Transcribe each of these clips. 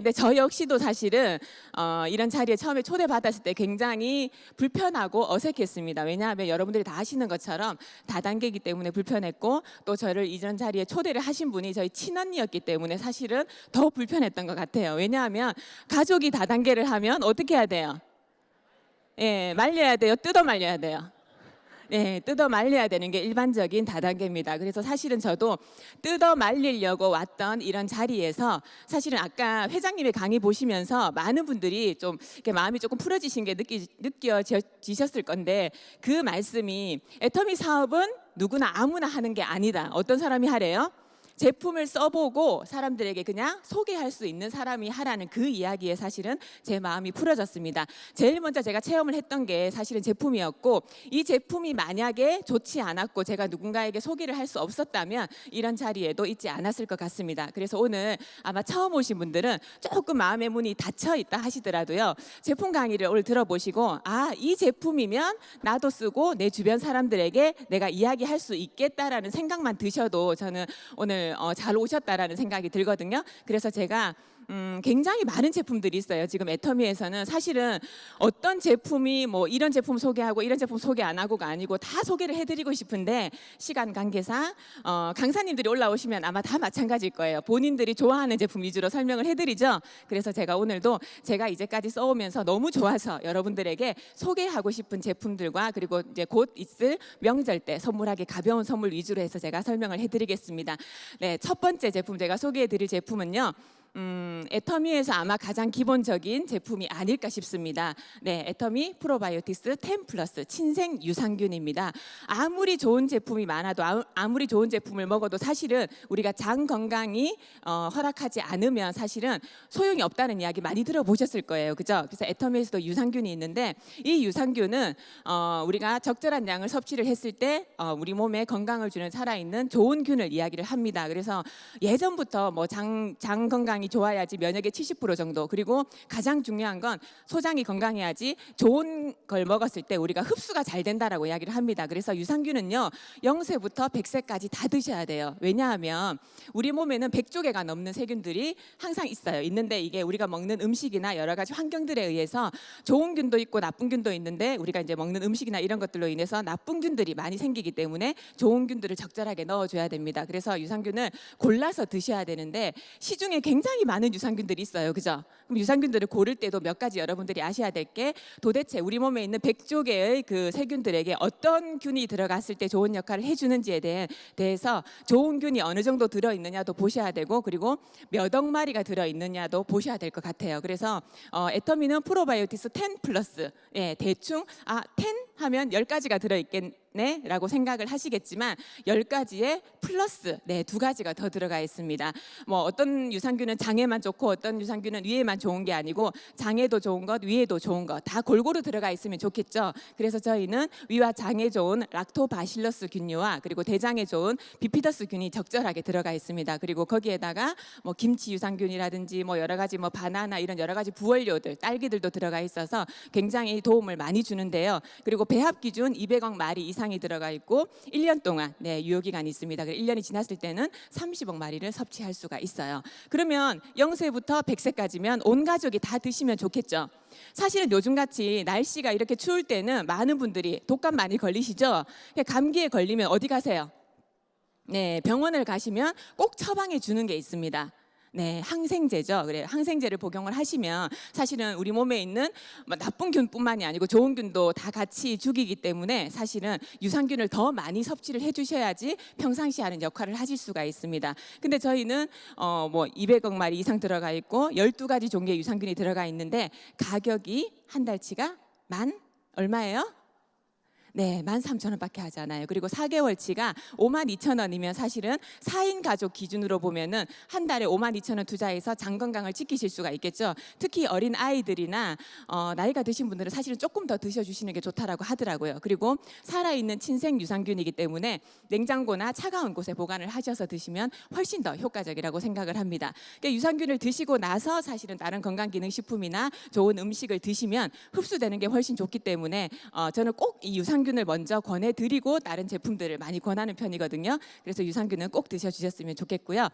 근데 저 역시도 사실은 이런 자리에 처음에 초대받았을 때 굉장히 불편하고 어색했습니다. 왜냐하면 여러분들이 다 아시는 것처럼 다단계이기 때문에 불편했고, 또 저를 이전 자리에 초대를 하신 분이 저희 친언니였기 때문에 사실은 더 불편했던 것 같아요. 왜냐하면 가족이 다단계를 하면 어떻게 해야 돼요? 예, 말려야 돼요? 뜯어 말려야 돼요? 네, 뜯어 말려야 되는 게 일반적인 다단계입니다. 그래서 사실은 저도 뜯어 말리려고 왔던 이런 자리에서 사실은 아까 회장님의 강의 보시면서 많은 분들이 좀 이렇게 마음이 조금 풀어지신 게 느껴지셨을 건데, 그 말씀이 애터미 사업은 누구나 아무나 하는 게 아니다. 어떤 사람이 하래요? 제품을 써보고 사람들에게 그냥 소개할 수 있는 사람이 하라는 그 이야기에 사실은 제 마음이 풀어졌습니다. 제일 먼저 제가 체험을 했던 게 사실은 제품이었고, 이 제품이 만약에 좋지 않았고 제가 누군가에게 소개를 할 수 없었다면 이런 자리에도 있지 않았을 것 같습니다. 그래서 오늘 아마 처음 오신 분들은 조금 마음의 문이 닫혀 있다 하시더라도요, 제품 강의를 오늘 들어보시고, 아, 이 제품이면 나도 쓰고 내 주변 사람들에게 내가 이야기할 수 있겠다라는 생각만 드셔도 저는 오늘 잘 오셨다라는 생각이 들거든요. 그래서 제가 굉장히 많은 제품들이 있어요. 지금 애터미에서는 사실은 어떤 제품이 뭐 이런 제품 소개하고 이런 제품 소개 안 하고가 아니고 다 소개를 해드리고 싶은데, 시간 관계상 강사님들이 올라오시면 아마 다 마찬가지일 거예요. 본인들이 좋아하는 제품 위주로 설명을 해드리죠. 그래서 제가 오늘도 제가 이제까지 써오면서 너무 좋아서 여러분들에게 소개하고 싶은 제품들과, 그리고 이제 곧 있을 명절 때 선물하기 가벼운 선물 위주로 해서 제가 설명을 해드리겠습니다. 네, 첫 번째 제품 제가 소개해드릴 제품은요, 애터미에서 아마 가장 기본적인 제품이 아닐까 싶습니다. 네, 애터미 프로바이오틱스 10 플러스 친생 유산균입니다. 아무리 좋은 제품이 많아도, 아무리 좋은 제품을 먹어도 사실은 우리가 장 건강이 허락하지 않으면 사실은 소용이 없다는 이야기 많이 들어보셨을 거예요, 그죠? 그래서 애터미에서도 유산균이 있는데, 이 유산균은 우리가 적절한 양을 섭취를 했을 때 우리 몸에 건강을 주는 살아있는 좋은 균을 이야기를 합니다. 그래서 예전부터 뭐 장 건강이 좋아야지 면역의 70% 정도, 그리고 가장 중요한 건 소장이 건강해야지 좋은 걸 먹었을 때 우리가 흡수가 잘 된다라고 이야기를 합니다. 그래서 유산균은요, 0세부터 100세까지 다 드셔야 돼요. 왜냐하면 우리 몸에는 100조 개가 넘는 세균들이 항상 있는데 이게 우리가 먹는 음식이나 여러 가지 환경들에 의해서 좋은 균도 있고 나쁜 균도 있는데, 우리가 이제 먹는 음식이나 이런 것들로 인해서 나쁜 균들이 많이 생기기 때문에 좋은 균들을 적절하게 넣어줘야 됩니다. 그래서 유산균을 골라서 드셔야 되는데, 시중에 굉장히 많은 유산균들이 있어요, 그죠? 그럼 유산균들을 고를 때도 몇 가지 여러분들이 아셔야 될 게, 도대체 우리 몸에 있는 100조 개의 그 세균들에게 어떤 균이 들어갔을 때 좋은 역할을 해주는지에 대해서 좋은 균이 어느 정도 들어있느냐도 보셔야 되고, 그리고 몇 억 마리가 들어있느냐도 보셔야 될 것 같아요. 그래서 애터미는 프로바이오틱스 10 플러스, 예, 대충 10 하면 10가지가 들어있겠네 라고 생각을 하시겠지만, 10가지에 플러스 2가지가 더 들어가 있습니다. 뭐 어떤 유산균은 장에만 좋고 어떤 유산균은 위에만 좋은 게 아니고, 장에도 좋은 것, 위에도 좋은 것 다 골고루 들어가 있으면 좋겠죠. 그래서 저희는 위와 장에 좋은 락토바실러스 균류와, 그리고 대장에 좋은 비피더스 균이 적절하게 들어가 있습니다. 그리고 거기에다가 뭐 김치 유산균이라든지 뭐 여러 가지 뭐 바나나 이런 여러 가지 부원료들, 딸기들도 들어가 있어서 굉장히 도움을 많이 주는데요. 그리고 배합 기준 200억 마리 이상이 들어가 있고 1년 동안 유효 기간이 있습니다. 1년이 지났을 때는 30억 마리를 섭취할 수가 있어요. 그러면 0세부터 100세까지면 온 가족이 다 드시면 좋겠죠. 사실은 요즘같이 날씨가 이렇게 추울 때는 많은 분들이 독감 많이 걸리시죠? 감기에 걸리면 어디 가세요? 네, 병원을 가시면 꼭 처방해 주는 게 있습니다. 네, 항생제죠. 그래, 항생제를 복용을 하시면 사실은 우리 몸에 있는 나쁜 균뿐만이 아니고 좋은 균도 다 같이 죽이기 때문에 사실은 유산균을 더 많이 섭취를 해주셔야지 평상시 하는 역할을 하실 수가 있습니다. 근데 저희는 뭐 200억 마리 이상 들어가 있고 12가지 종류의 유산균이 들어가 있는데, 가격이 한 달치가 얼마예요? 네, 13,000원밖에 하지 않아요. 그리고 4개월치가 52,000원이면 사실은 4인 가족 기준으로 보면은 한 달에 52,000원 투자해서 장 건강을 지키실 수가 있겠죠. 특히 어린 아이들이나 나이가 드신 분들은 사실은 조금 더 드셔주시는 게 좋다라고 하더라고요. 그리고 살아있는 친생 유산균이기 때문에 냉장고나 차가운 곳에 보관을 하셔서 드시면 훨씬 더 효과적이라고 생각을 합니다. 그러니까 유산균을 드시고 나서 사실은 다른 건강기능식품이나 좋은 음식을 드시면 흡수되는 게 훨씬 좋기 때문에 저는 꼭 이 유산균 유산균을 먼저 권해드리고 다른 제품들을 많이 권하는 편이거든요. 그래서 유산균은 꼭 드셔주셨으면 좋겠고요.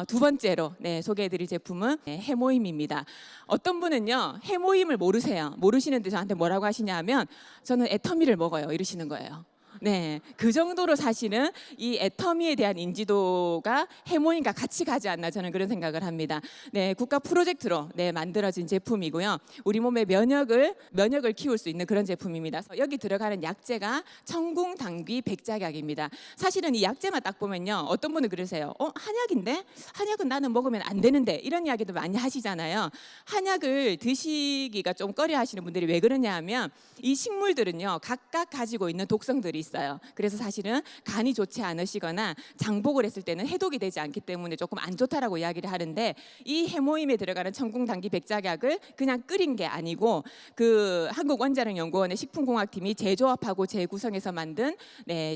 두 번째로 소개해드릴 제품은 해모임입니다. 어떤 분은요 해모임을 모르시는데 저한테 뭐라고 하시냐 하면 저는 애터미를 먹어요 이러시는 거예요. 네, 그 정도로 사실은 이 애터미에 대한 인지도가 해모임과 같이 가지 않나 저는 그런 생각을 합니다. 네, 국가 프로젝트로 만들어진 제품이고요. 우리 몸의 면역을 키울 수 있는 그런 제품입니다. 여기 들어가는 약재가 청궁당귀 백작약입니다. 사실은 이 약재만 딱 보면요, 어떤 분은 그러세요. 한약인데? 한약은 나는 먹으면 안 되는데 이런 이야기도 많이 하시잖아요. 한약을 드시기가 좀 꺼려하시는 분들이 왜 그러냐 하면 이 식물들은요 각각 가지고 있는 독성들이 있어요. 그래서 사실은 간이 좋지 않으시거나 장복을 했을 때는 해독이 되지 않기 때문에 조금 안 좋다라고 이야기를 하는데, 이 해모임에 들어가는 청궁당귀 백작약을 그냥 끓인 게 아니고 그 한국원자력연구원의 식품공학팀이 재조합하고 재구성해서 만든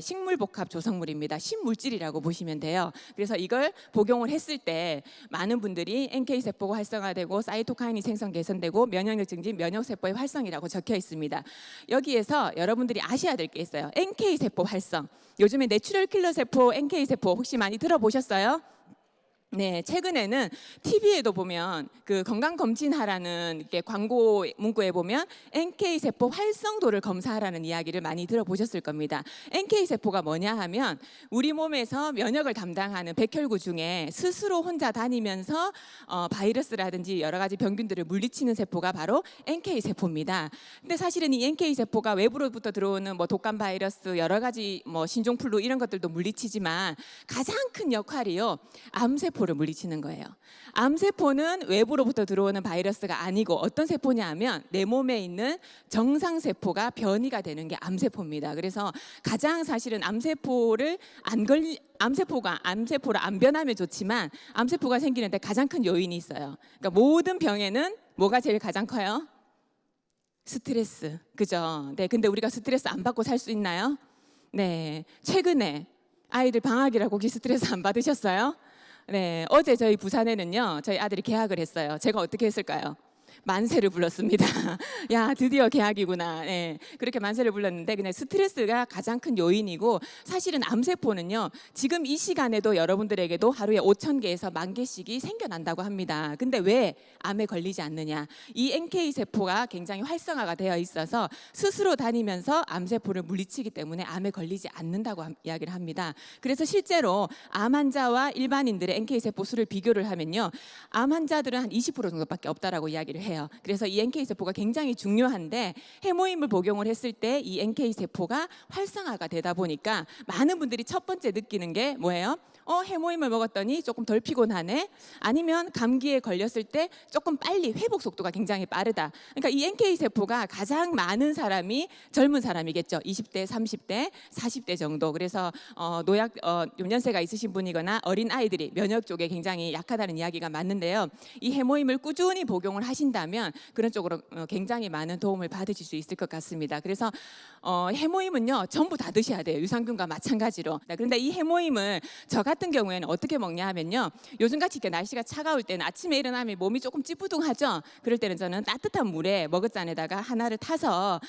식물복합 조성물입니다. 신물질이라고 보시면 돼요. 그래서 이걸 복용을 했을 때 많은 분들이 NK세포가 활성화되고 사이토카인이 생성 개선되고 면역력 증진, 면역세포의 활성이라고 적혀 있습니다. 여기에서 여러분들이 아셔야 될 게 있어요. NK세포 활성. 요즘에 내추럴 킬러 세포, NK세포 혹시 많이 들어보셨어요? 네, 최근에는 TV에도 보면 그 건강검진하라는 이렇게 광고 문구에 보면 NK세포 활성도를 검사하라는 이야기를 많이 들어보셨을 겁니다. NK세포가 뭐냐 하면 우리 몸에서 면역을 담당하는 백혈구 중에 스스로 혼자 다니면서 바이러스라든지 여러 가지 병균들을 물리치는 세포가 바로 NK세포입니다. 근데 사실은 이 NK세포가 외부로부터 들어오는 뭐 독감 바이러스, 여러 가지 뭐 신종플루 이런 것들도 물리치지만 가장 큰 역할이요, 암세포 를 물리치는 거예요. 암세포는 외부로부터 들어오는 바이러스가 아니고 어떤 세포냐 하면 내 몸에 있는 정상세포가 변이가 되는 게 암세포입니다. 그래서 가장 사실은 암세포를 안 변하면 좋지만 암세포가 생기는데 가장 큰 요인이 있어요. 그러니까 모든 병에는 뭐가 제일 가장 커요? 스트레스. 그죠? 네, 근데 우리가 스트레스 안 받고 살 수 있나요? 네, 최근에 아이들 방학이라고 혹시 스트레스 안 받으셨어요? 네, 어제 저희 부산에는요, 저희 아들이 개학을 했어요. 제가 어떻게 했을까요? 만세를 불렀습니다. 야, 드디어 개학이구나. 네, 그렇게 만세를 불렀는데 그냥 스트레스가 가장 큰 요인이고, 사실은 암세포는요 지금 이 시간에도 여러분들에게도 하루에 5,000개에서 10,000개씩이 생겨난다고 합니다. 근데 왜 암에 걸리지 않느냐? 이 NK세포가 굉장히 활성화가 되어 있어서 스스로 다니면서 암세포를 물리치기 때문에 암에 걸리지 않는다고 이야기를 합니다. 그래서 실제로 암 환자와 일반인들의 NK세포 수를 비교를 하면요, 암 환자들은 한 20% 정도밖에 없다라고 이야기를 해요. 그래서 이 NK세포가 굉장히 중요한데, 해모임을 복용을 했을 때 이 NK세포가 활성화가 되다 보니까 많은 분들이 첫 번째 느끼는 게 뭐예요? 해모임을 먹었더니 조금 덜 피곤하네. 아니면 감기에 걸렸을 때 조금 빨리 회복 속도가 굉장히 빠르다. 그러니까 이 NK세포가 가장 많은 사람이 젊은 사람이겠죠. 20대, 30대, 40대 정도. 그래서 연세가 있으신 분이거나 어린 아이들이 면역 쪽에 굉장히 약하다는 이야기가 맞는데요. 이 해모임을 꾸준히 복용을 하신다면 그런 쪽으로 굉장히 많은 도움을 받으실 수 있을 것 같습니다. 그래서 해모임은요 전부 다 드셔야 돼요. 유산균과 마찬가지로. 그런데 이 해모임을 저 같은 경우에는 어떻게 먹냐 하면요, 요즘같이 이렇게 날씨가 차가울 때는 아침에 일어나면 몸이 조금 찌뿌둥하죠. 그럴 때는 저는 따뜻한 물에 머그잔에다가 하나를 타서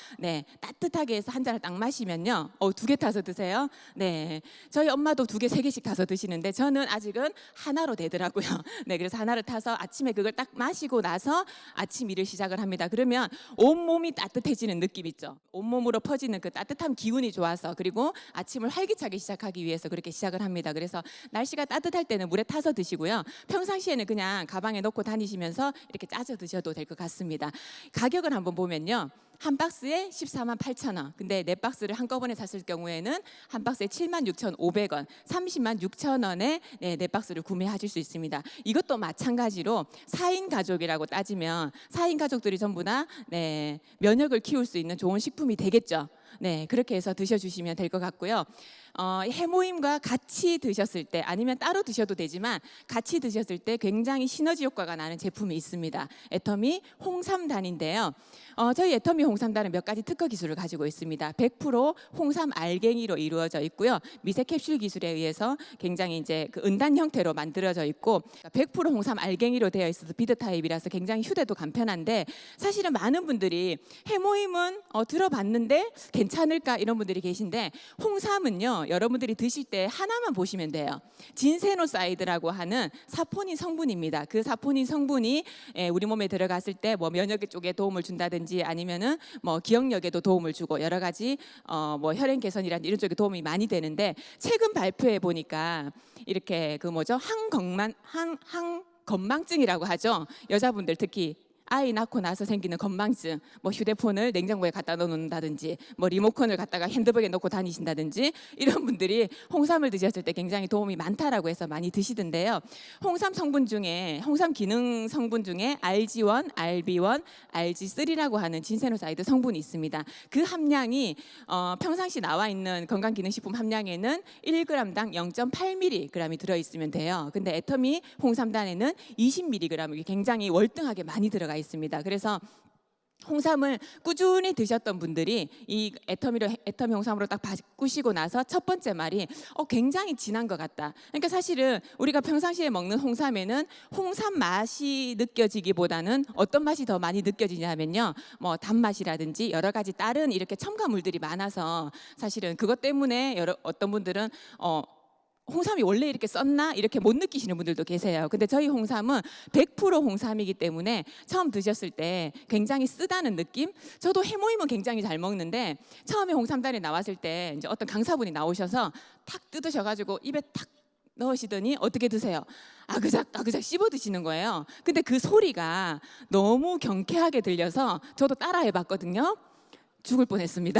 따뜻하게 해서 한 잔을 딱 마시면요, 2개 타서 드세요. 네, 저희 엄마도 2개, 3개씩 타서 드시는데 저는 아직은 하나로 되더라고요. 네, 그래서 하나를 타서 아침에 그걸 딱 마시고 나서 아침 일을 시작을 합니다. 그러면 온몸이 따뜻해지는 느낌 있죠. 온몸으로 퍼지는 그 따뜻한 기운이 좋아서, 그리고 아침을 활기차게 시작하기 위해서 그렇게 시작을 합니다. 그래서 날씨가 따뜻할 때는 물에 타서 드시고요, 평상시에는 그냥 가방에 넣고 다니시면서 이렇게 짜서 드셔도 될 것 같습니다. 가격을 한번 보면요, 한 박스에 148,000원. 근데 4박스를 한꺼번에 샀을 경우에는 한 박스에 76,500원, 306,000원에 4박스를 구매하실 수 있습니다. 이것도 마찬가지로 4인 가족이라고 따지면 4인 가족들이 전부 다 면역을 키울 수 있는 좋은 식품이 되겠죠. 네, 그렇게 해서 드셔주시면 될 것 같고요. 해모임과 같이 드셨을 때, 아니면 따로 드셔도 되지만 같이 드셨을 때 굉장히 시너지 효과가 나는 제품이 있습니다. 애터미 홍삼단인데요. 저희 애터미 홍삼단은 몇 가지 특허 기술을 가지고 있습니다. 100% 홍삼 알갱이로 이루어져 있고요, 미세 캡슐 기술에 의해서 굉장히 이제 그 은단 형태로 만들어져 있고, 100% 홍삼 알갱이로 되어 있어서 비드 타입이라서 굉장히 휴대도 간편한데, 사실은 많은 분들이 해모임은 들어봤는데 괜찮을까 이런 분들이 계신데, 홍삼은요 여러분들이 드실 때 하나만 보시면 돼요. 진세노사이드라고 하는 사포닌 성분입니다. 그 사포닌 성분이 우리 몸에 들어갔을 때 뭐 면역 쪽에 도움을 준다든지 아니면은 뭐 기억력에도 도움을 주고 여러 가지 뭐 혈행 개선이란 이런 쪽에 도움이 많이 되는데, 최근 발표해 보니까 이렇게 그 뭐죠, 항건망증이라고 하죠. 여자분들 특히 아이 낳고 나서 생기는 건망증, 뭐 휴대폰을 냉장고에 갖다 놓는다든지 뭐 리모컨을 갖다가 핸드백에 넣고 다니신다든지 이런 분들이 홍삼을 드셨을 때 굉장히 도움이 많다라고 해서 많이 드시던데요. 홍삼 성분 중에, 홍삼 기능 성분 중에 RG1, RB1, RG3라고 하는 진세노사이드 성분이 있습니다. 그 함량이 평상시 나와 있는 건강기능식품 함량에는 1g당 0.8mg이 들어있으면 돼요. 근데 애터미 홍삼단에는 20mg, 굉장히 월등하게 많이 들어가 있습니다. 그래서 홍삼을 꾸준히 드셨던 분들이 이 애터미 홍삼으로 딱 바꾸시고 나서 첫 번째 말이 굉장히 진한 것 같다. 그러니까 사실은 우리가 평상시에 먹는 홍삼에는 홍삼 맛이 느껴지기보다는 어떤 맛이 더 많이 느껴지냐면요, 뭐 단맛이라든지 여러 가지 다른 이렇게 첨가물들이 많아서 사실은 그것 때문에 어떤 분들은 홍삼이 원래 이렇게 썼나? 이렇게 못 느끼시는 분들도 계세요. 근데 저희 홍삼은 100% 홍삼이기 때문에 처음 드셨을 때 굉장히 쓰다는 느낌? 저도 해모임은 굉장히 잘 먹는데 처음에 홍삼단에 나왔을 때 이제 어떤 강사분이 나오셔서 탁 뜯으셔가지고 입에 탁 넣으시더니 어떻게 드세요? 아그작 씹어 드시는 거예요. 근데 그 소리가 너무 경쾌하게 들려서 저도 따라 해봤거든요. 죽을 뻔했습니다.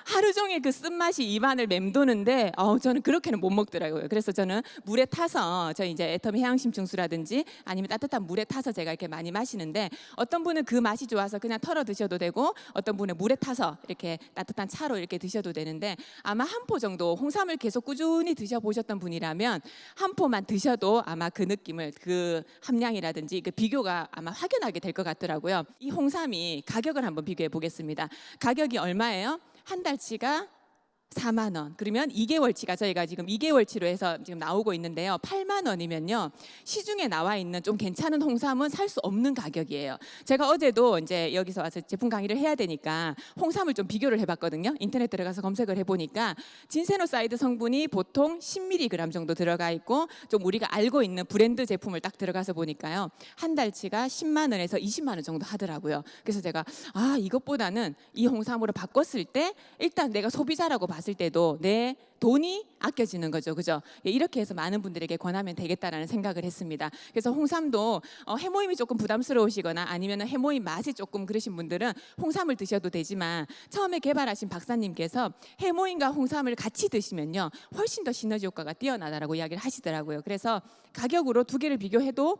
하루 종일 그 쓴맛이 입안을 맴도는데 저는 그렇게는 못 먹더라고요. 그래서 저는 물에 타서, 저 이제 애터미 해양심증수라든지 아니면 따뜻한 물에 타서 제가 이렇게 많이 마시는데, 어떤 분은 그 맛이 좋아서 그냥 털어 드셔도 되고 어떤 분은 물에 타서 이렇게 따뜻한 차로 이렇게 드셔도 되는데, 아마 한 포 정도 홍삼을 계속 꾸준히 드셔보셨던 분이라면 한 포만 드셔도 아마 그 느낌을, 그 함량이라든지 그 비교가 아마 확연하게 될 것 같더라고요. 이 홍삼이 가격을 한번 비교해 보겠습니다. 가격이 얼마예요? 한 달치가 4만 원. 그러면 2개월치가 저희가 지금 2개월치로 해서 지금 나오고 있는데요. 8만 원이면요. 시중에 나와 있는 좀 괜찮은 홍삼은 살 수 없는 가격이에요. 제가 어제도 이제 여기서 와서 제품 강의를 해야 되니까 홍삼을 좀 비교를 해봤거든요. 인터넷 들어가서 검색을 해보니까 진세노사이드 성분이 보통 10mg 정도 들어가 있고, 좀 우리가 알고 있는 브랜드 제품을 딱 들어가서 보니까요. 한 달치가 10만 원에서 20만 원 정도 하더라고요. 그래서 제가 이것보다는 이 홍삼으로 바꿨을 때 일단 내가 소비자라고 봤을 때도 내 돈이 아껴지는 거죠, 그죠? 이렇게 해서 많은 분들에게 권하면 되겠다라는 생각을 했습니다. 그래서 홍삼도 해모임이 조금 부담스러우시거나 아니면 해모임 맛이 조금 그러신 분들은 홍삼을 드셔도 되지만, 처음에 개발하신 박사님께서 해모임과 홍삼을 같이 드시면요 훨씬 더 시너지 효과가 뛰어나다라고 이야기를 하시더라고요. 그래서 가격으로 두 개를 비교해도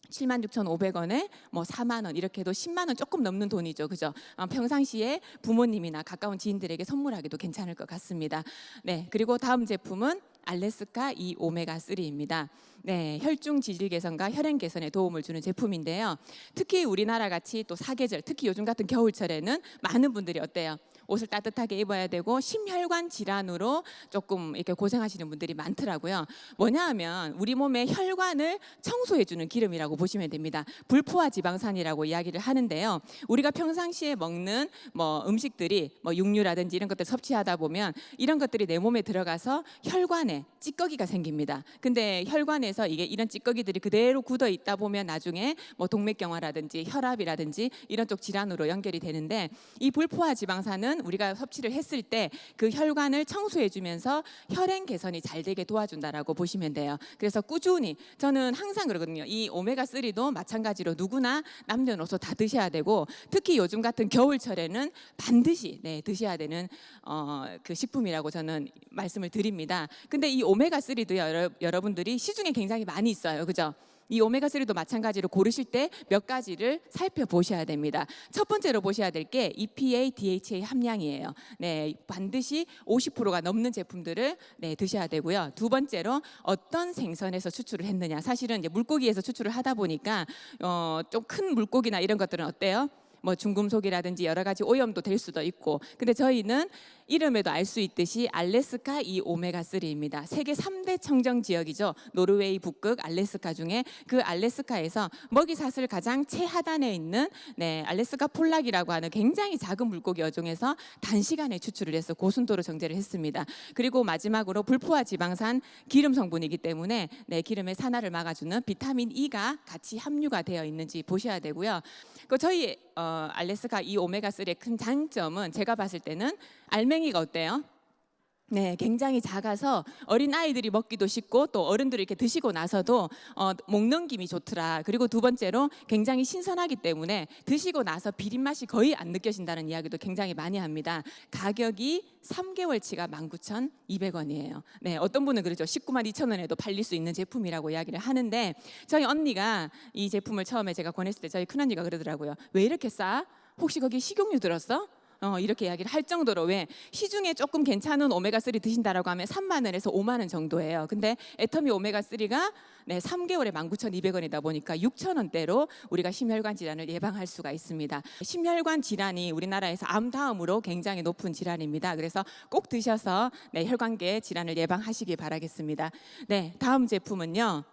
76,500원에 뭐 4만 원 이렇게 해도 10만 원 조금 넘는 돈이죠, 그죠? 평상시에 부모님이나 가까운 지인들에게 선물하기도 괜찮을 것 같습니다. 네, 그리고 다음 제품은 알래스카 이 오메가3입니다. 네, 혈중 지질 개선과 혈행 개선에 도움을 주는 제품인데요. 특히 우리나라 같이 또 사계절, 특히 요즘 같은 겨울철에는 많은 분들이 어때요? 옷을 따뜻하게 입어야 되고 심혈관 질환으로 조금 이렇게 고생하시는 분들이 많더라고요. 뭐냐 하면 우리 몸의 혈관을 청소해주는 기름이라고 보시면 됩니다. 불포화 지방산이라고 이야기를 하는데요. 우리가 평상시에 먹는 뭐 음식들이 뭐 육류라든지 이런 것들 섭취하다 보면 이런 것들이 내 몸에 들어가서 혈관에 찌꺼기가 생깁니다. 근데 혈관에서 이런 찌꺼기들이 그대로 굳어 있다 보면 나중에 뭐 동맥경화라든지 혈압이라든지 이런 쪽 질환으로 연결이 되는데, 이 불포화 지방산은 우리가 섭취를 했을 때 그 혈관을 청소해주면서 혈행 개선이 잘 되게 도와준다라고 보시면 돼요. 그래서 꾸준히, 저는 항상 그러거든요. 이 오메가3도 마찬가지로 누구나 남녀노소 다 드셔야 되고, 특히 요즘 같은 겨울철에는 반드시 드셔야 되는 그 식품이라고 저는 말씀을 드립니다. 근데 이 오메가3도요, 여러분들이 시중에 굉장히 많이 있어요, 그죠? 이 오메가3도 마찬가지로 고르실 때 몇 가지를 살펴보셔야 됩니다. 첫 번째로 보셔야 될 게 EPA, DHA 함량이에요. 네, 반드시 50%가 넘는 제품들을 드셔야 되고요. 두 번째로 어떤 생선에서 추출을 했느냐. 사실은 이제 물고기에서 추출을 하다 보니까 좀 큰 물고기나 이런 것들은 어때요? 뭐 중금속이라든지 여러 가지 오염도 될 수도 있고, 근데 저희는 이름에도 알 수 있듯이 알래스카 이 오메가3입니다. 세계 3대 청정 지역이죠. 노르웨이 북극 알래스카 중에 그 알래스카에서 먹이사슬 가장 최하단에 있는 알래스카 폴락이라고 하는 굉장히 작은 물고기 어종에서 단시간에 추출을 해서 고순도로 정제를 했습니다. 그리고 마지막으로 불포화 지방산 기름 성분이기 때문에 기름의 산화를 막아주는 비타민 E가 같이 함유가 되어 있는지 보셔야 되고요. 저희 알래스카 이 오메가3의 큰 장점은 제가 봤을 때는 알맹이가 어때요? 네, 굉장히 작아서 어린 아이들이 먹기도 쉽고 또 어른들이 이렇게 드시고 나서도 목 넘김이 좋더라. 그리고 두 번째로 굉장히 신선하기 때문에 드시고 나서 비린 맛이 거의 안 느껴진다는 이야기도 굉장히 많이 합니다. 가격이 3개월치가 19,200원이에요. 네, 어떤 분은 그러죠. 192,000원에도 팔릴 수 있는 제품이라고 이야기를 하는데 저희 언니가 이 제품을 처음에 제가 권했을 때 저희 큰언니가 그러더라고요. 왜 이렇게 싸? 혹시 거기 식용유 들었어? 이렇게 이야기를 할 정도로 왜 시중에 조금 괜찮은 오메가3 드신다라고 하면 3만 원에서 5만 원 정도예요. 근데 애터미 오메가3가 3개월에 19,200원이다 보니까 6,000원대로 우리가 심혈관 질환을 예방할 수가 있습니다. 심혈관 질환이 우리나라에서 암 다음으로 굉장히 높은 질환입니다. 그래서 꼭 드셔서 혈관계 질환을 예방하시기 바라겠습니다. 네, 다음 제품은요.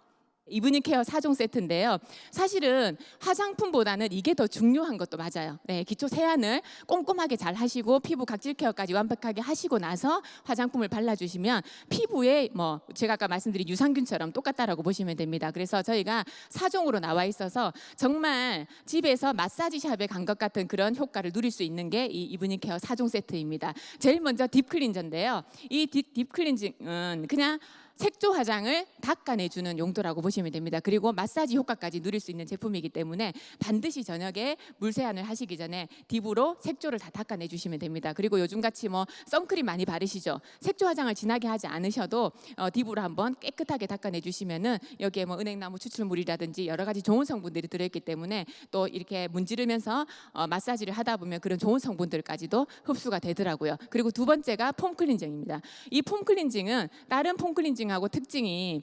이브닝 케어 4종 세트인데요. 사실은 화장품보다는 이게 더 중요한 것도 맞아요. 네, 기초 세안을 꼼꼼하게 잘 하시고 피부 각질 케어까지 완벽하게 하시고 나서 화장품을 발라주시면 피부에 제가 아까 말씀드린 유산균처럼 똑같다라고 보시면 됩니다. 그래서 저희가 4종으로 나와 있어서 정말 집에서 마사지 샵에 간 것 같은 그런 효과를 누릴 수 있는 게 이 이브닝 케어 4종 세트입니다. 제일 먼저 딥클린저인데요. 이 딥클렌징은 그냥 색조 화장을 닦아내주는 용도라고 보시면 됩니다. 그리고 마사지 효과까지 누릴 수 있는 제품이기 때문에 반드시 저녁에 물 세안을 하시기 전에 딥으로 색조를 다 닦아내주시면 됩니다. 그리고 요즘같이 선크림 많이 바르시죠. 색조 화장을 진하게 하지 않으셔도 딥으로 한번 깨끗하게 닦아내주시면은 여기에 은행나무 추출물이라든지 여러 가지 좋은 성분들이 들어있기 때문에 또 이렇게 문지르면서 마사지를 하다 보면 그런 좋은 성분들까지도 흡수가 되더라고요. 그리고 두 번째가 폼 클렌징입니다. 이 폼 클렌징은 다른 폼 클렌징 하고 특징이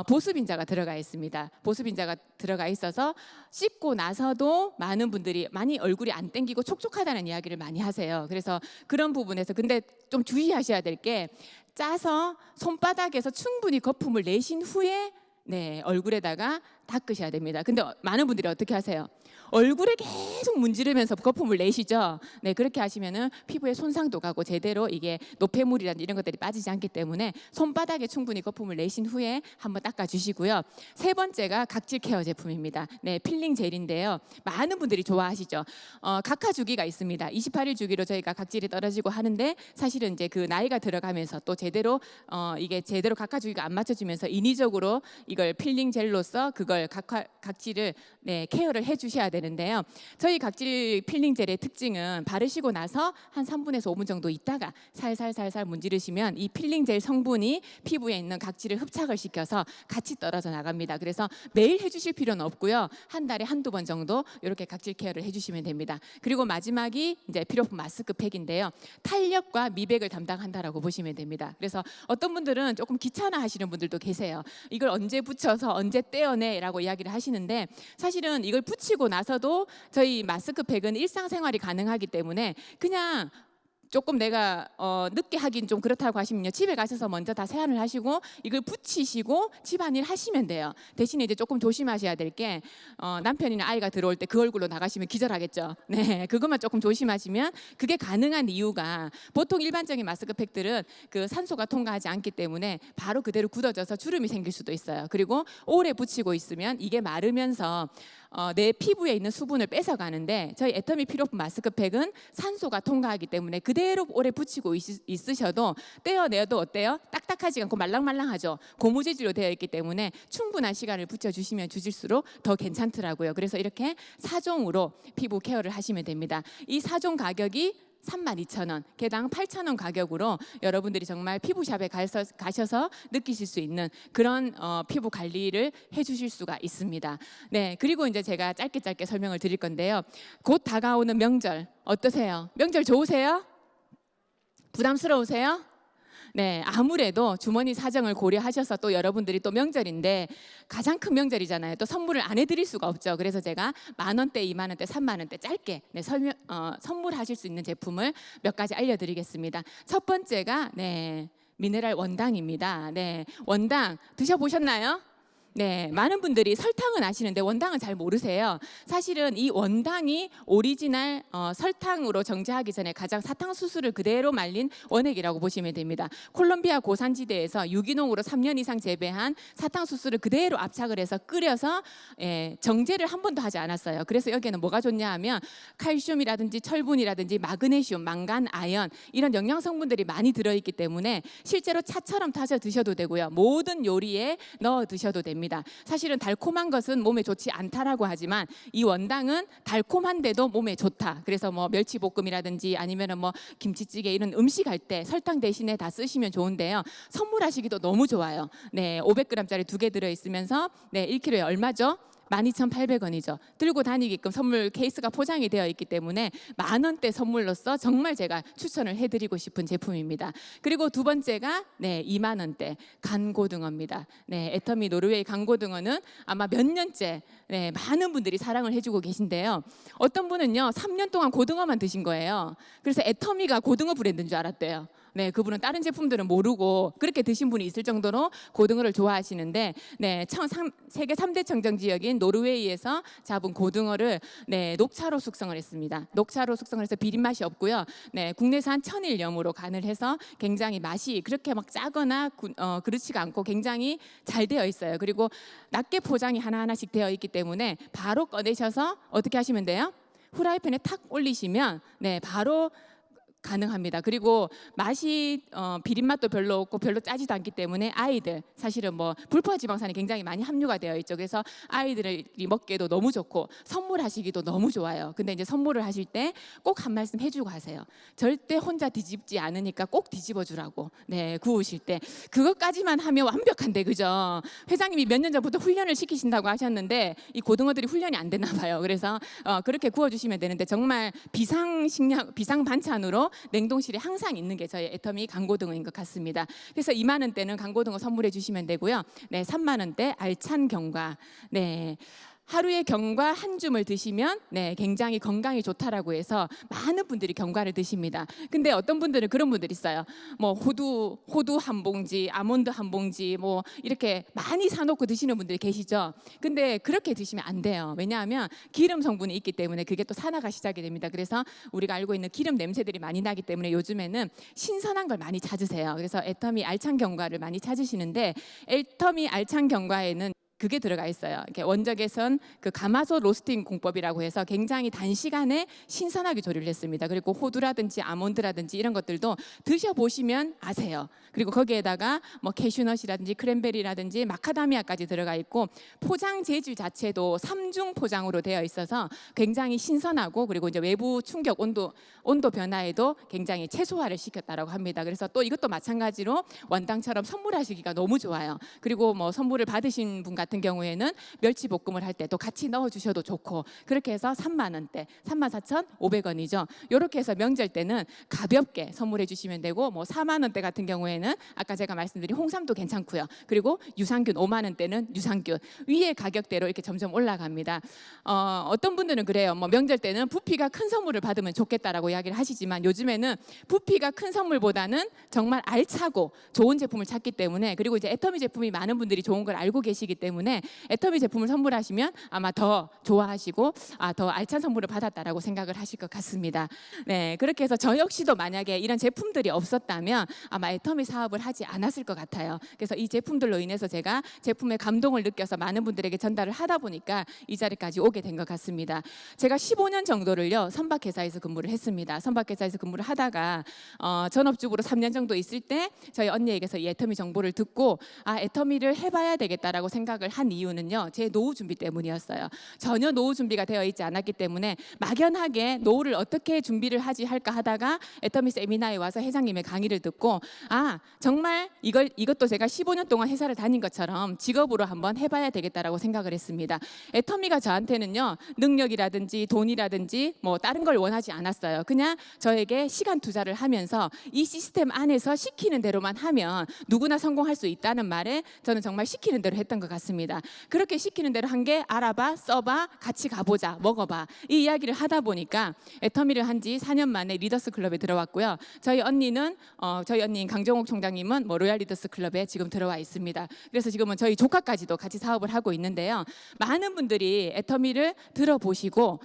보습인자가 들어가 있습니다. 보습인자가 들어가 있어서 씻고 나서도 많은 분들이 많이 얼굴이 안 땡기고 촉촉하다는 이야기를 많이 하세요. 그래서 그런 부분에서 근데 좀 주의하셔야 될 게 짜서 손바닥에서 충분히 거품을 내신 후에 얼굴에다가 닦으셔야 됩니다. 근데 많은 분들이 어떻게 하세요? 얼굴에 계속 문지르면서 거품을 내시죠. 그렇게 하시면은 피부에 손상도 가고 제대로 이게 노폐물이라든지 이런 것들이 빠지지 않기 때문에 손바닥에 충분히 거품을 내신 후에 한번 닦아주시고요. 세 번째가 각질 케어 제품입니다. 필링 젤인데요. 많은 분들이 좋아하시죠. 각하 주기가 있습니다. 28일 주기로 저희가 각질이 떨어지고 하는데 사실은 이제 그 나이가 들어가면서 또 제대로 이게 제대로 각하 주기가 안 맞춰지면서 인위적으로 이걸 필링 젤로서 그걸 각질을 케어를 해주셔야 되는데요. 저희 각질 필링 젤의 특징은 바르시고 나서 한 3분에서 5분 정도 있다가 살살살살 문지르시면 이 필링 젤 성분이 피부에 있는 각질을 흡착을 시켜서 같이 떨어져 나갑니다. 그래서 매일 해주실 필요는 없고요. 한 달에 한두 번 정도 이렇게 각질 케어를 해주시면 됩니다. 그리고 마지막이 이제 필요품 마스크팩인데요. 탄력과 미백을 담당한다라고 보시면 됩니다. 그래서 어떤 분들은 조금 귀찮아하시는 분들도 계세요. 이걸 언제 붙여서 언제 떼어내라고 이야기를 하시는데 사실은 이걸 붙이고 나서도 저희 마스크팩은 일상생활이 가능하기 때문에 그냥 조금 내가 늦게 하긴 좀 그렇다고 하시면요. 집에 가셔서 먼저 다 세안을 하시고 이걸 붙이시고 집안일 하시면 돼요. 대신에 이제 조금 조심하셔야 될 게 남편이나 아이가 들어올 때 그 얼굴로 나가시면 기절하겠죠. 그것만 조금 조심하시면 그게 가능한 이유가 보통 일반적인 마스크팩들은 그 산소가 통과하지 않기 때문에 바로 그대로 굳어져서 주름이 생길 수도 있어요. 그리고 오래 붙이고 있으면 이게 마르면서 내 피부에 있는 수분을 뺏어가는데 저희 애터미 필요품 마스크팩은 산소가 통과하기 때문에 그대로 오래 붙이고 있으셔도 떼어내도 어때요? 딱딱하지 않고 말랑말랑하죠. 고무 재질로 되어 있기 때문에 충분한 시간을 붙여주시면 주실수록 더 괜찮더라고요. 그래서 이렇게 4종으로 피부 케어를 하시면 됩니다. 이 4종 가격이 32,000원, 개당 8,000원 가격으로 여러분들이 정말 피부샵에 가셔서 느끼실 수 있는 그런 피부 관리를 해주실 수가 있습니다. 그리고 이제 제가 짧게 설명을 드릴 건데요. 곧 다가오는 명절 어떠세요? 명절 좋으세요? 부담스러우세요? 네, 아무래도 주머니 사정을 고려하셔서 또 여러분들이 또 명절인데 가장 큰 명절이잖아요. 또 선물을 안 해드릴 수가 없죠. 그래서 제가 10,000원대, 20,000원대, 30,000원대 짧게 선물하실 수 있는 제품을 몇 가지 알려드리겠습니다. 첫 번째가 미네랄 원당입니다. 네, 원당 드셔보셨나요? 네, 많은 분들이 설탕은 아시는데 원당은 잘 모르세요. 사실은 이 원당이 오리지널 설탕으로 정제하기 전에 가장 사탕수수를 그대로 말린 원액이라고 보시면 됩니다. 콜롬비아 고산지대에서 유기농으로 3년 이상 재배한 사탕수수를 그대로 압착을 해서 끓여서 정제를 한 번도 하지 않았어요. 그래서 여기에는 뭐가 좋냐 하면 칼슘이라든지 철분이라든지 마그네슘, 망간, 아연 이런 영양 성분들이 많이 들어있기 때문에 실제로 차처럼 타서 드셔도 되고요. 모든 요리에 넣어 드셔도 됩니다. 사실은 달콤한 것은 몸에 좋지 않다라고 하지만 이 원당은 달콤한데도 몸에 좋다. 그래서 뭐 멸치볶음이라든지 아니면은 뭐 김치찌개 이런 음식 할 때 설탕 대신에 다 쓰시면 좋은데요. 선물하시기도 너무 좋아요. 네, 500g짜리 2개 들어 있으면서 1kg에 얼마죠? 12,800원이죠. 들고 다니게끔 선물 케이스가 포장이 되어 있기 때문에 10,000원대 선물로서 정말 제가 추천을 해드리고 싶은 제품입니다. 그리고 두 번째가 20,000원대 간고등어입니다. 애터미 노르웨이 간고등어는 아마 몇 년째 많은 분들이 사랑을 해주고 계신데요. 어떤 분은요 3년 동안 고등어만 드신 거예요. 그래서 애터미가 고등어 브랜드인 줄 알았대요. 그분은 다른 제품들은 모르고 그렇게 드신 분이 있을 정도로 고등어를 좋아하시는데 세계 3대 청정 지역인 노르웨이에서 잡은 고등어를 녹차로 숙성을 했습니다. 녹차로 숙성을 해서 비린 맛이 없고요. 국내산 천일염으로 간을 해서 굉장히 맛이 그렇게 막 짜거나 그렇지가 않고 굉장히 잘 되어 있어요. 그리고 낱개 포장이 하나하나씩 되어 있기 때문에 바로 꺼내셔서 어떻게 하시면 돼요? 후라이팬에 탁 올리시면 바로 가능합니다. 그리고 맛이 비린 맛도 별로 없고 별로 짜지도 않기 때문에 아이들 사실은 뭐 불포화 지방산이 굉장히 많이 함유가 되어 있죠. 그래서 아이들이 먹기에도 너무 좋고 선물하시기도 너무 좋아요. 근데 이제 선물을 하실 때 꼭 한 말씀 해주고 하세요. 절대 혼자 뒤집지 않으니까 꼭 뒤집어 주라고. 구우실 때 그것까지만 하면 완벽한데 그죠? 회장님이 몇 년 전부터 훈련을 시키신다고 하셨는데 이 고등어들이 훈련이 안 되나 봐요. 그래서 그렇게 구워주시면 되는데 정말 비상 반찬으로 냉동실에 항상 있는 게 저희 애터미 간고등어인 것 같습니다. 그래서 20,000원대는 간고등어 선물해 주시면 되고요. 30,000원대 알찬 경과. 하루에 경과 한 줌을 드시면 굉장히 건강에 좋다라고 해서 많은 분들이 경과를 드십니다. 근데 어떤 분들은 그런 분들 있어요. 뭐 호두 한 봉지, 아몬드 한 봉지 뭐 이렇게 많이 사놓고 드시는 분들이 계시죠. 근데 그렇게 드시면 안 돼요. 왜냐하면 기름 성분이 있기 때문에 그게 또 산화가 시작이 됩니다. 그래서 우리가 알고 있는 기름 냄새들이 많이 나기 때문에 요즘에는 신선한 걸 많이 찾으세요. 그래서 애터미 알찬 경과를 많이 찾으시는데 애터미 알찬 경과에는 그게 들어가 있어요. 이렇게 원적외선 그 가마솥 로스팅 공법이라고 해서 굉장히 단시간에 신선하게 조리를 했습니다. 그리고 호두라든지 아몬드라든지 이런 것들도 드셔보시면 아세요. 그리고 거기에다가 뭐 캐슈넛이라든지 크랜베리라든지 마카다미아까지 들어가 있고 포장 재질 자체도 3중 포장으로 되어 있어서 굉장히 신선하고 그리고 이제 외부 충격 온도 변화에도 굉장히 최소화를 시켰다라고 합니다. 그래서 또 이것도 마찬가지로 원당처럼 선물하시기가 너무 좋아요. 그리고 뭐 선물을 받으신 분 같은 경우에는 멸치볶음을 할 때도 같이 넣어주셔도 좋고 그렇게 해서 30,000원대 34,500원이죠. 이렇게 해서 명절 때는 가볍게 선물해 주시면 되고 뭐 40,000원대 같은 경우에는 아까 제가 말씀드린 홍삼도 괜찮고요. 그리고 유산균 50,000원대는 유산균 위에 가격대로 이렇게 점점 올라갑니다. 어떤 분들은 그래요. 뭐 명절 때는 부피가 큰 선물을 받으면 좋겠다라고 이야기를 하시지만 요즘에는 부피가 큰 선물보다는 정말 알차고 좋은 제품을 찾기 때문에 그리고 이제 애터미 제품이 많은 분들이 좋은 걸 알고 계시기 때문에 애터미 제품을 선물하시면 아마 더 좋아하시고 더 알찬 선물을 받았다라고 생각을 하실 것 같습니다. 그렇게 해서 저 역시도 만약에 이런 제품들이 없었다면 아마 애터미 사업을 하지 않았을 것 같아요. 그래서 이 제품들로 인해서 제가 제품의 감동을 느껴서 많은 분들에게 전달을 하다 보니까 이 자리까지 오게 된 것 같습니다. 제가 15년 정도를요 선박회사에서 근무를 했습니다. 선박회사에서 근무를 하다가 전업주부로 3년 정도 있을 때 저희 언니에게서 이 애터미 정보를 듣고 애터미를 해봐야 되겠다라고 생각을 한 이유는요, 제 노후 준비 때문이었어요. 전혀 노후 준비가 되어 있지 않았기 때문에 막연하게 노후를 어떻게 준비를 하지 할까 하다가 애터미 세미나에 와서 회장님의 강의를 듣고 정말 이것도 제가 15년 동안 회사를 다닌 것처럼 직업으로 한번 해봐야 되겠다라고 생각을 했습니다. 애터미가 저한테는요, 능력이라든지 돈이라든지 뭐 다른 걸 원하지 않았어요. 그냥 저에게 시간 투자를 하면서 이 시스템 안에서 시키는 대로만 하면 누구나 성공할 수 있다는 말에 저는 정말 시키는 대로 했던 것 같습니다. 그렇게 시키는 대로 한 게 알아봐, 써봐, 같이 가보자, 먹어봐, 이 이야기를 하다 보니까 애터미를 한 지 4년 만에 리더스 클럽에 들어왔고요. 저희 언니인 강정옥 총장님은 뭐 로얄 리더스 클럽에 지금 들어와 있습니다. 그래서 지금은 저희 조카까지도 같이 사업을 하고 있는데요. 많은 분들이 애터미를 들어보시고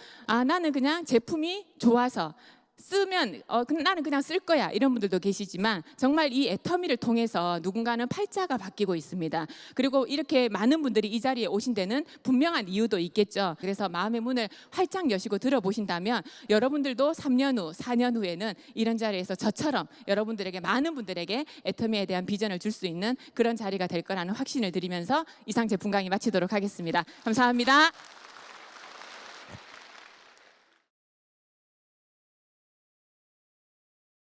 나는 그냥 제품이 좋아서 쓰면 나는 그냥 쓸 거야, 이런 분들도 계시지만 정말 이 애터미를 통해서 누군가는 팔자가 바뀌고 있습니다. 그리고 이렇게 많은 분들이 이 자리에 오신 데는 분명한 이유도 있겠죠. 그래서 마음의 문을 활짝 여시고 들어보신다면 여러분들도 3년 후, 4년 후에는 이런 자리에서 저처럼 여러분들에게, 많은 분들에게 애터미에 대한 비전을 줄 수 있는 그런 자리가 될 거라는 확신을 드리면서 이상 제품 강의 마치도록 하겠습니다. 감사합니다.